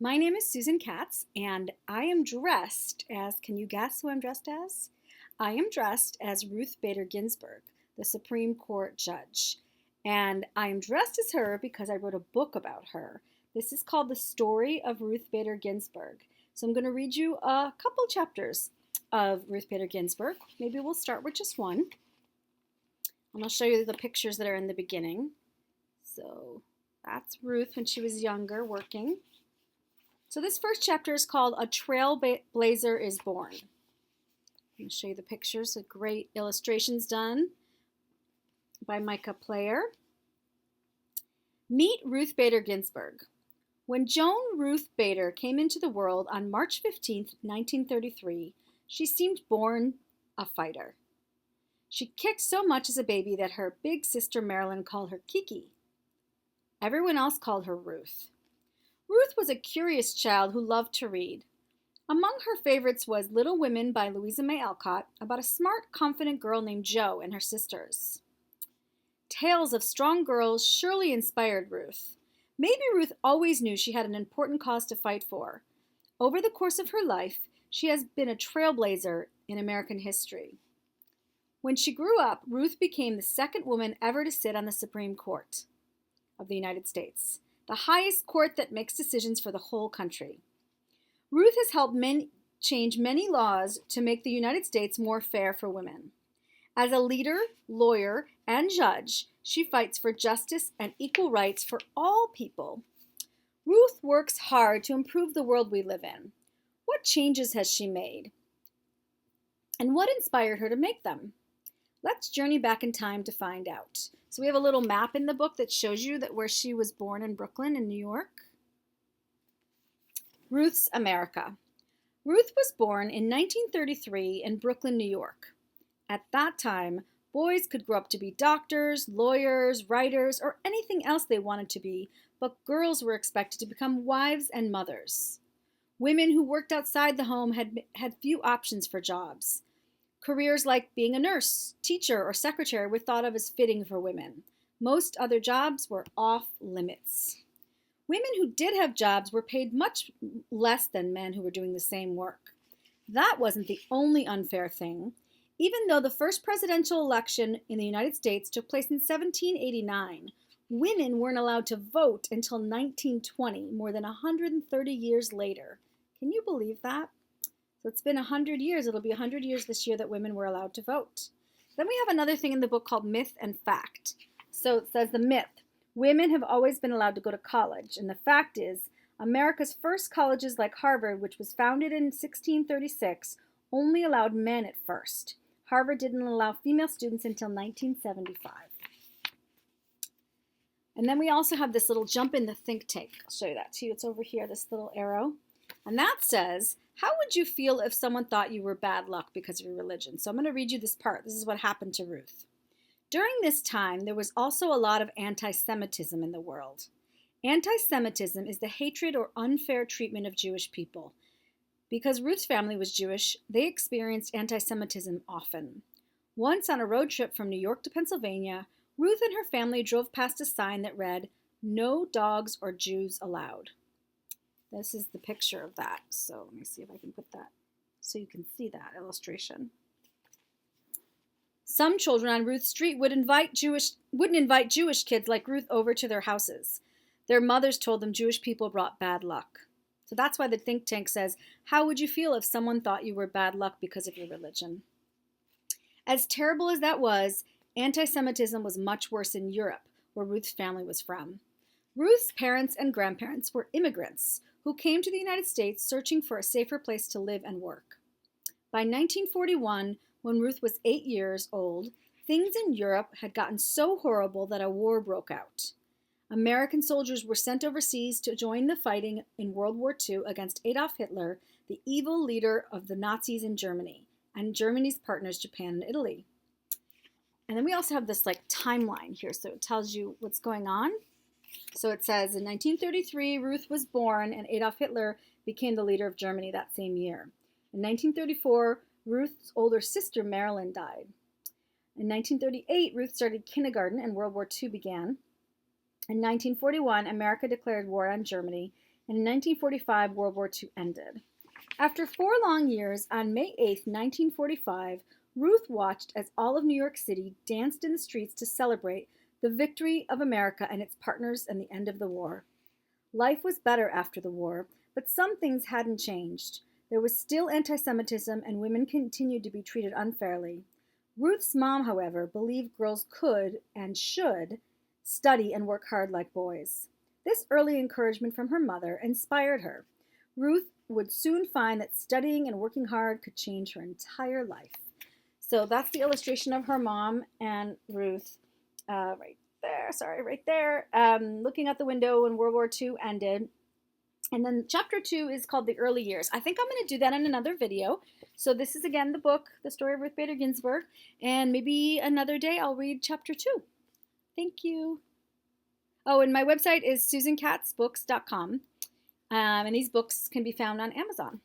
My name is Susan Katz, and I am dressed as, can you guess who I'm dressed as? I am dressed as Ruth Bader Ginsburg, the Supreme Court judge. And I am dressed as her because I wrote a book about her. This is called The Story of Ruth Bader Ginsburg. So I'm going to read you a couple chapters of Ruth Bader Ginsburg. Maybe we'll start with just one. And I'll show you the pictures that are in the beginning. So that's Ruth when she was younger, working. So this first chapter is called A Trailblazer is Born. I'm going to show you the pictures, the great illustrations done by Micah. Meet Ruth Bader Ginsburg. When Joan Ruth Bader came into the world on March 15, 1933, she seemed born a fighter. She kicked so much as a baby that her big sister Marilyn called her Kiki. Everyone else called her Ruth. Ruth was a curious child who loved to read. Among her favorites was Little Women by Louisa May Alcott, about a smart, confident girl named Jo and her sisters. Tales of strong girls surely inspired Ruth. Maybe Ruth always knew she had an important cause to fight for. Over the course of her life, she has been a trailblazer in American history. When she grew up, Ruth became the second woman ever to sit on the Supreme Court of the United States, the highest court that makes decisions for the whole country. Ruth has helped change many laws to make the United States more fair for women. As a leader, lawyer, and judge, she fights for justice and equal rights for all people. Ruth works hard to improve the world we live in. What changes has she made? And what inspired her to make them? Let's journey back in time to find out. So we have a little map in the book that shows you that where she was born in Brooklyn in New York. Ruths America. Ruth was born in 1933 in Brooklyn, New York. At that time, boys could grow up to be doctors, lawyers, writers, or anything else they wanted to be, but girls were expected to become wives and mothers. Women who worked outside the home had few options for jobs. Careers like being a nurse, teacher, or secretary were thought of as fitting for women. Most other jobs were off limits. Women who did have jobs were paid much less than men who were doing the same work. That wasn't the only unfair thing. Even though the first presidential election in the United States took place in 1789, women weren't allowed to vote until 1920, more than 130 years later. Can you believe that? So it's been 100 years. It'll be 100 years this year that women were allowed to vote. Then we have another thing in the book called Myth and Fact. So it says the myth. Women have always been allowed to go to college. And the fact is, America's first colleges like Harvard, which was founded in 1636, only allowed men at first. Harvard didn't allow female students until 1975. And then we also have this little jump in the think tank. I'll show you that to you. It's over here, this little arrow. And that says, how would you feel if someone thought you were bad luck because of your religion? So I'm going to read you this part. This is what happened to Ruth. During this time, there was also a lot of anti-Semitism in the world. Anti-Semitism is the hatred or unfair treatment of Jewish people. Because Ruth's family was Jewish, they experienced anti-Semitism often. Once on a road trip from New York to Pennsylvania, Ruth and her family drove past a sign that read, "No dogs or Jews allowed." This is the picture of that. So let me see if I can put that so you can see that illustration. Some children on Ruth's street wouldn't invite Jewish kids like Ruth over to their houses. Their mothers told them Jewish people brought bad luck. So that's why the think tank says, how would you feel if someone thought you were bad luck because of your religion? As terrible as that was, anti-Semitism was much worse in Europe, where Ruth's family was from. Ruth's parents and grandparents were immigrants who came to the United States searching for a safer place to live and work. By 1941, when Ruth was 8 years old, things in Europe had gotten so horrible that a war broke out. American soldiers were sent overseas to join the fighting in World War II against Adolf Hitler, the evil leader of the Nazis in Germany, and Germany's partners, Japan and Italy. And then we also have this timeline here, so it tells you what's going on. So it says in 1933, Ruth was born and Adolf Hitler became the leader of Germany that same year. In 1934, Ruth's older sister Marilyn died. In 1938, Ruth started kindergarten and World War II began. In 1941, America declared war on Germany. and in 1945, World War II ended. After 4 long years, on May 8, 1945, Ruth watched as all of New York City danced in the streets to celebrate the victory of America and its partners and the end of the war. Life was better after the war, but some things hadn't changed. There was still anti-Semitism, and women continued to be treated unfairly. Ruth's mom, however, believed girls could and should study and work hard like boys. This early encouragement from her mother inspired her. Ruth would soon find that studying and working hard could change her entire life. So that's the illustration of her mom and Ruth right there, looking out the window when World War II ended. And then chapter 2 is called The Early Years. I think I'm going to do that in another video. So this is, again, the book, The Story of Ruth Bader Ginsburg. And maybe another day I'll read chapter 2. Thank you. Oh, and my website is susankatzbooks.com. And these books can be found on Amazon.